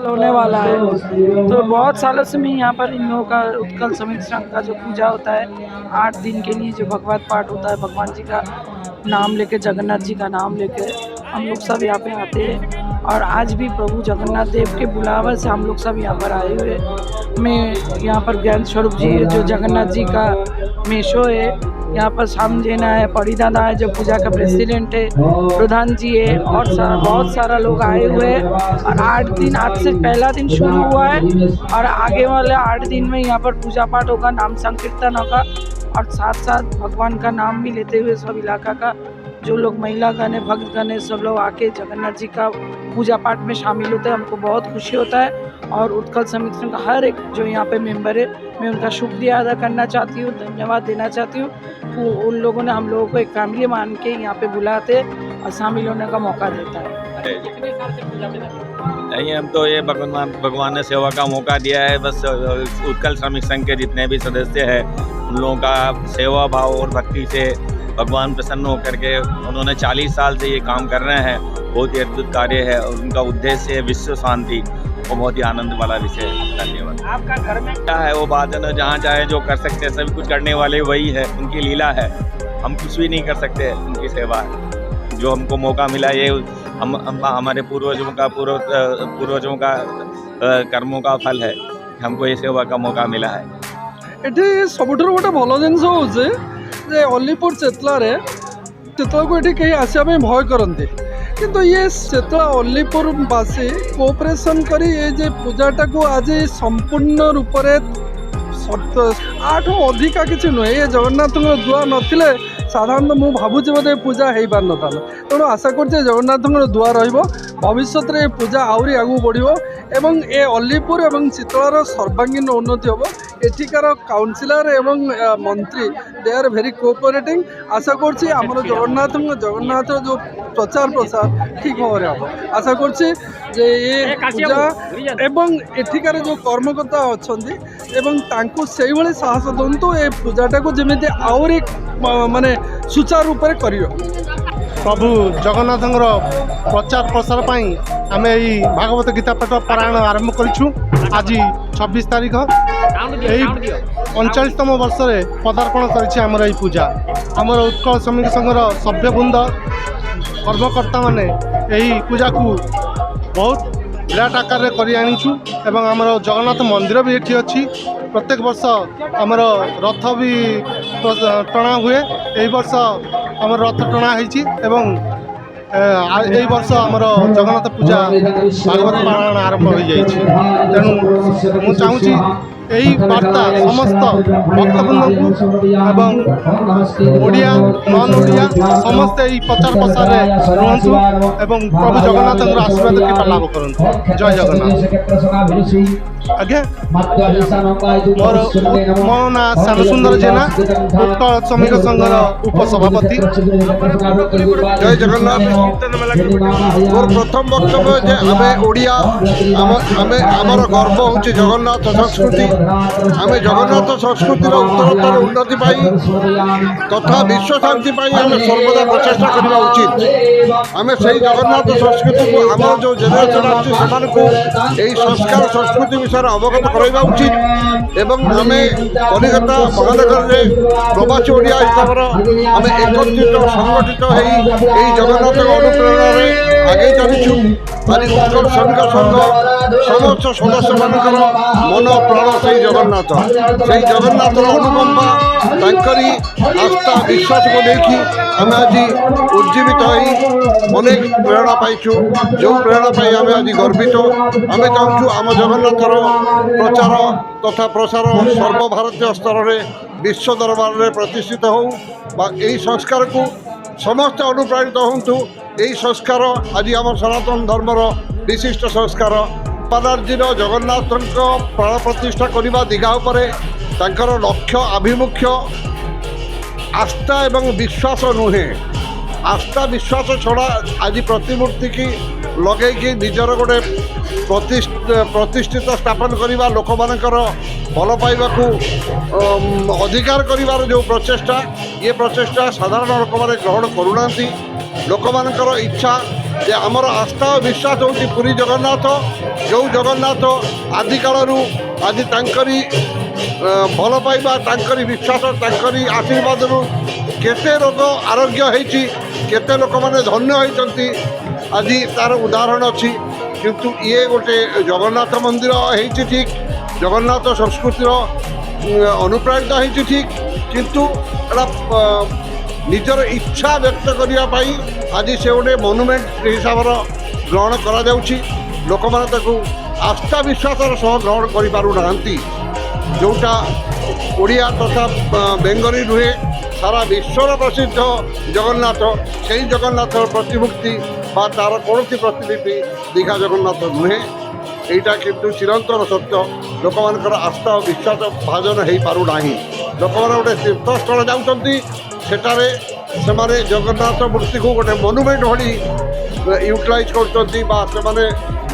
होने वाला है। तो बहुत सालों से मैं यहाँ पर इन लोगों का उत्कल समित संघ का जो पूजा होता है 8 दिन के लिए, जो भगवत पाठ होता है, भगवान जी का नाम लेके, जगन्नाथ जी का नाम लेके हम लोग सब यहाँ पे आते हैं। और आज भी प्रभु जगन्नाथ देव के बुलावे से हम लोग सब यहाँ पर आए हुए। मैं यहाँ पर ज्ञान स्वरूप जी जो जगन्नाथ जी का मेशो है, यहाँ पर श्याम जेना है, पड़ी दादा है जो पूजा का प्रेसिडेंट है, प्रधान जी है, और बहुत सारा लोग आए हुए हैं। और 8 दिन, आज से पहला दिन शुरू हुआ है और आगे वाले 8 दिन में यहाँ पर पूजा पाठ होगा, नाम संकीर्तन होगा, और साथ साथ भगवान का नाम भी लेते हुए सब इलाका का जो लोग महिला गण है, भक्त गण है, सब लोग आके जगन्नाथ जी का पूजा पाठ में शामिल होते हैं। हमको बहुत खुशी होता है। और उत्कल समिति का हर एक जो यहाँ पे मेंबर है, मैं उनका शुक्रिया अदा करना चाहती हूँ, धन्यवाद देना चाहती हूँ। उन लोगों ने हम लोगों को एक फैमिली मान के यहाँ पे बुलाते और शामिल होने का मौका देता है। नहीं, हम तो ये भगवान ने सेवा का मौका दिया है। बस उत्कल श्रमिक संघ के जितने भी सदस्य हैं उन लोगों का सेवा भाव और भक्ति से भगवान प्रसन्न होकर के उन्होंने 40 साल से ये काम कर रहे हैं। बहुत ही अद्भुत कार्य है और उनका उद्देश्य है विश्व शांति। वो बहुत ही आनंद वाला विषय है। धन्यवाद। आपका घर में क्या है वो बात है ना, जहाँ चाहे जो कर सकते हैं, सभी कुछ करने वाले वही है, उनकी लीला है। हम कुछ भी नहीं कर सकते, उनकी सेवा है। जो हमको मौका मिला ये हम हमारे पूर्वजों का कर्मों का फल है। हमको ये सेवा का मौका मिला है। ये सबुठ गोटे भल जिनस हो अलीपुर चेतलारे चेतला को ये कहीं आसा भय करते, किंतु ये चेतला अलीपुरवासी कोऑपरेशन करी ये जे पूजाटा को आज संपूर्ण रूप से 8 अधिका किसी नुहे। ये जगन्नाथ दुआ नथिले साधारणतः मुझे भावुँ बोधे पूजा हो पार ना। तेणु आशा कर जगन्नाथ दुआ रविष्य में पूजा आहरी आगू बढ़ो एवं ए अलीपुर एवं चितलार सर्वांगीन उन्नति हम। एठिकार काउंसिलर एवं मंत्री दे आर भेरी कोऑपरेटिंग। आशा करछि आमर जगन्नाथ जो प्रचार प्रसार ठीक भाव हम। आशा करछि ये पूजा एवं एठिकार जो कर्मकर्ता अच्छा एवं तांकु सेही भली साहस दिंतु ए पूजाटा को जमी आहरी माने सुचारू रूप से करियो। प्रभु जगन्नाथ प्रचार प्रसार पाई आम यही भागवत गीता पाठ पारायण आरंभ करूँ। आज 26 तारीख 39तम वर्ष में पदार्पण कर पूजा। आमर उत्कल श्रमिक संघर सभ्यवृंद कर्मकर्ता माने यही पूजा को बहुत विराट आकार कर आनीचु एवं आमर जगन्नाथ मंदिर भी ये अच्छी। प्रत्येक वर्ष आमर रथ भी टणा हुए। यही वर्ष आमर रथ टणा एवं यही वर्ष आमर जगन्नाथ पूजा भागवत पारायण आरंभ हो जाए। तेणु मुझे चाहूँगी यही वार्ता समस्त भक्तबृंद को एवं ओडिया नन ओडिया समस्ते यही प्रचार प्रसार रुहतु एवं प्रभु जगन्नाथ आशीर्वाद कृपा लाभ करूँ। जय जगन्नाथ। आज्ञा मोर मो ना श्याम सुंदर जेना उत्कल श्रमिक संघर उपसभापति। जय जगन्नाथ। मोर प्रथम वक्तव्य जे आमे ओडिया आमर गर्व हूँ जगन्नाथ संस्कृति। आमे जगन्नाथ संस्कृतिर उत्तरोत्तर उन्नति तथा विश्व शांति आमे सर्वदा प्रचेषा करने उचित। आमे सही जगन्नाथ संस्कृति को आम जो जेनेरेशन आसी संस्कार संस्कृति विषय अवगत करवा उचित। एवं आमे कलिकता महानगर में प्रवासी ओडिया हिसाब से आमे एकत्रित संगठित जगन्नाथ अनुप्रेरण आगे चलुँ। आज उत्कल श्रमिक संघ समस्त सदस्य मान मन प्राण से जगन्नाथ अनुकंपा तांकरी आस्था विश्वास को देखी आम आज उज्जीवित अनेक प्रेरणा पाइचु। जो प्रेरणा पाई आम आज गर्वित। आम चाहूँ आम जगन्नाथर प्रचार तथा प्रसार सर्वभारतीय स्तर में विश्व दरबार में प्रतिष्ठित हो। यही संस्कार को समस्त अनुप्राणित हूँ। यही संस्कार आज आम सनातन धर्मर विशिष्ट संस्कार। बालाजी जगन्नाथ प्राण प्रतिष्ठा करने दिघा पर लक्ष्य आभिमुख्य आस्था एवं विश्वास नुहे। आस्था विश्वास छड़ा आज प्रतिमूर्ति की लगे निजर गोटे प्रतिष्ठित स्थापन करवा लोक मानकर भल पाइबा अधिकार करिवार जो प्रचेष्टा ये प्रचेष्टा साधारण लोक मैंने ग्रहण करूना। लोक मानकर इच्छा ଯେ ଆମର ଆସ୍ଥା ଓ ବିଶ୍ୱାସ ହେଉଛି ପୁରୀ ଜଗନ୍ନାଥ, ଯେଉଁ ଜଗନ୍ନାଥ ଆଦିକାଳରୁ ଆଜି ତାଙ୍କରି ଭଲ ପାଇବା, ତାଙ୍କରି ବିଶ୍ୱାସ, ତାଙ୍କରି ଆଶୀର୍ବାଦରୁ କେତେ ରୋଗ ଆରୋଗ୍ୟ ହେଇଛି, କେତେ ଲୋକମାନେ ଧନ୍ୟ ହୋଇଛନ୍ତି, ଆଜି ତା'ର ଉଦାହରଣ ଅଛି। କିନ୍ତୁ ଇଏ ଗୋଟେ ଜଗନ୍ନାଥ ମନ୍ଦିର ହେଇଛି ଠିକ୍, ଜଗନ୍ନାଥ ସଂସ୍କୃତିର ଅନୁପ୍ରାଣିତ ହେଇଛି ଠିକ୍, କିନ୍ତୁ ଏଇଟା ନିଜର ଇଚ୍ଛା ବ୍ୟକ୍ତ କରିବା ପାଇଁ ଆଜି ସେ ଗୋଟେ ମନୁମେଣ୍ଟ ହିସାବର ଗ୍ରହଣ କରାଯାଉଛି। ଲୋକମାନେ ତାକୁ ଆସ୍ଥା ବିଶ୍ୱାସର ସହ ଗ୍ରହଣ କରିପାରୁନାହାନ୍ତି। ଯେଉଁଟା ଓଡ଼ିଆ ତଥା ବେଙ୍ଗଲୀ ନୁହେଁ, ସାରା ବିଶ୍ୱର ପ୍ରସିଦ୍ଧ ଜଗନ୍ନାଥ, ସେହି ଜଗନ୍ନାଥର ପ୍ରତିମୂର୍ତ୍ତି ବା ତା'ର କୌଣସି ପ୍ରତିଲିପି ଦୀଘା ଜଗନ୍ନାଥ ନୁହେଁ। এইটা কিন্তু চিরন্তন সত্য। ଲୋକମାନଙ୍କର ଆସ୍ଥା ଓ ବିଶ୍ୱାସ ଭାଜନ ହେଇପାରୁନାହିଁ। ଲୋକମାନେ ଗୋଟେ ତୀର୍ଥସ୍ଥଳ ଯାଉଛନ୍ତି, ସେଠାରେ ସେମାନେ ଜଗନ୍ନାଥ ମୂର୍ତ୍ତିକୁ ଗୋଟେ ମନୁମେଣ୍ଟ ଭଳି ୟୁଟିଲାଇଜ୍ କରୁଛନ୍ତି ବା ସେମାନେ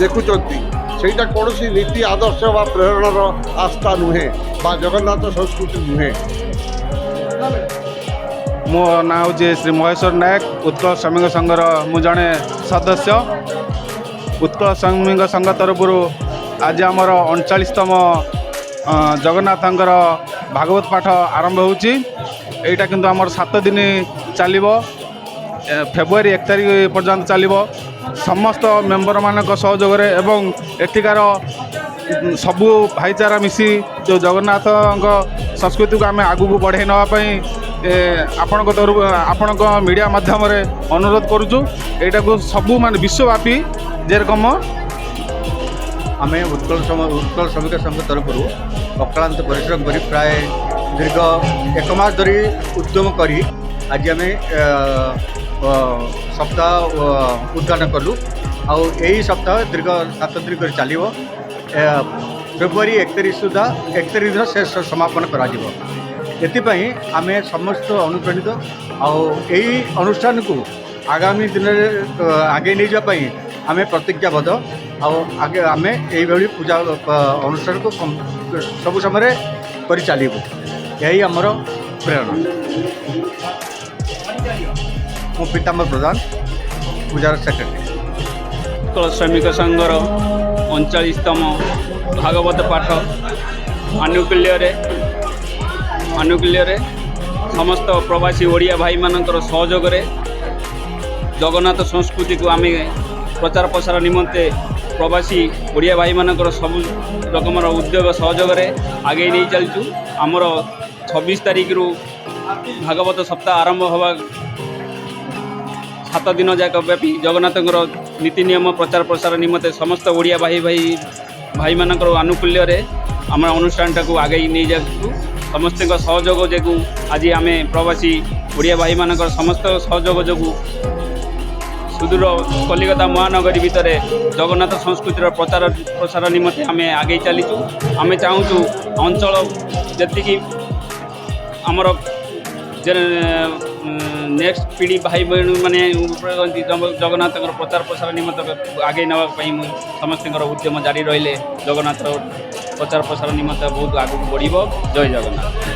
ଦେଖୁଛନ୍ତି। ସେଇଟା କୌଣସି ନୀତି ଆଦର୍ଶ ବା ପ୍ରେରଣାର ଆସ୍ଥା ନୁହେଁ ବା ଜଗନ୍ନାଥ ସଂସ୍କୃତି ନୁହେଁ। ମୋ ନାଁ ହେଉଛି ଶ୍ରୀ ମହେଶ୍ୱର ନାୟକ, ଉତ୍କଳ ଶ୍ରମିକ ସଂଘର ମୁଁ ଜଣେ ସଦସ୍ୟ। ଉତ୍କଳ ଶ୍ରମିକ ସଂଘ ତରଫରୁ ଆଜି ଆମର 39ତମ ଜଗନ୍ନାଥଙ୍କର ଭାଗବତ ପାଠ ଆରମ୍ଭ ହେଉଛି। ଏଇଟା କିନ୍ତୁ ଆମର 7 ଦିନ ଚାଲିବ, ଫେବୃଆରୀ 1 ତାରିଖ ପର୍ଯ୍ୟନ୍ତ ଚାଲିବ। ସମସ୍ତ ମେମ୍ବରମାନଙ୍କ ସହଯୋଗରେ ଏବଂ ଏଠିକାର ସବୁ ଭାଇଚାରା ମିଶି ଯେଉଁ ଜଗନ୍ନାଥଙ୍କ ସଂସ୍କୃତିକୁ ଆମେ ଆଗକୁ ବଢ଼େଇ ନେବା ପାଇଁ ଆପଣଙ୍କ ତରଫରୁ ଆପଣଙ୍କ ମିଡ଼ିଆ ମାଧ୍ୟମରେ ଅନୁରୋଧ କରୁଛୁ। ଏଇଟାକୁ ସବୁ ମାନେ ବିଶ୍ୱବ୍ୟାପୀ যেরকম আমি উৎকল শ্রমিক সংঘ তরফରୁ অক্লান্ত পরিশ্রম করে প্রায় দীর্ঘ 1 মাস ধরে উদ্যম করে আজ আমি সপ্তাহ উদ্ঘাটন কলু। এই সপ্তাহ দীর্ঘ 7 দিন করে চালিব। ফেব্রুয়ারি 1 তারিখ সুদ্ধা 1 তারিখ দিন শেষ সমাপন করা যাব। এথিপাই আমি সমস্ত অনুপ্রাণিত। এই অনুষ্ঠানকু আগামী দিনের আগে নিয়ে যাওয়া आमे प्रतिज्ञाबद्ध आगे आमे यही पूजा अनुष्ठान को सब समय कर चलू। यही आमर प्रेरणा। मो पीताम्बर प्रधान, पूजार सेक्रेटरी। उत्कल श्रमिक संघर 39तम भागवत पाठ आनुकूल्य समस्त प्रवासी ओडिया भाई मानकर सहयोग जगन्नाथ संस्कृति को आमे प्रचार प्रसार निमंते प्रवासी ओडिया भाई मानकर सब रकमर उद्योग सहयोग आगे नहीं चलचु। आमर 26 तारिख रु भागवत सप्ताह आरंभ हवा 7 दिन जाक व्यापी जगन्नाथ नीति नियम प्रचार प्रसार निमंते समस्त ओडिया भाई मानकर आनुकूल्य आम अनुष्ठान टाक आगे नहीं जाचु। समस्त सहयोग जो आज आम प्रवासी ओडिया भाई मानकर समस्त सहयोग जो सुदूर कलिकता महानगरी भितर जगन्नाथ संस्कृतिर प्रचार प्रसार निमंते आम आगे चलीचु। आम चाहूँ अंचल जी आमर नेक्स्ट पीढ़ी भाई बहन मैंने जगन्नाथ प्रचार प्रसार निमंते आगे नापी समस्त उद्यम जारी रही जगन्नाथ प्रचार प्रसार निमंते बहुत आगे बढ़। जय जगन्नाथ।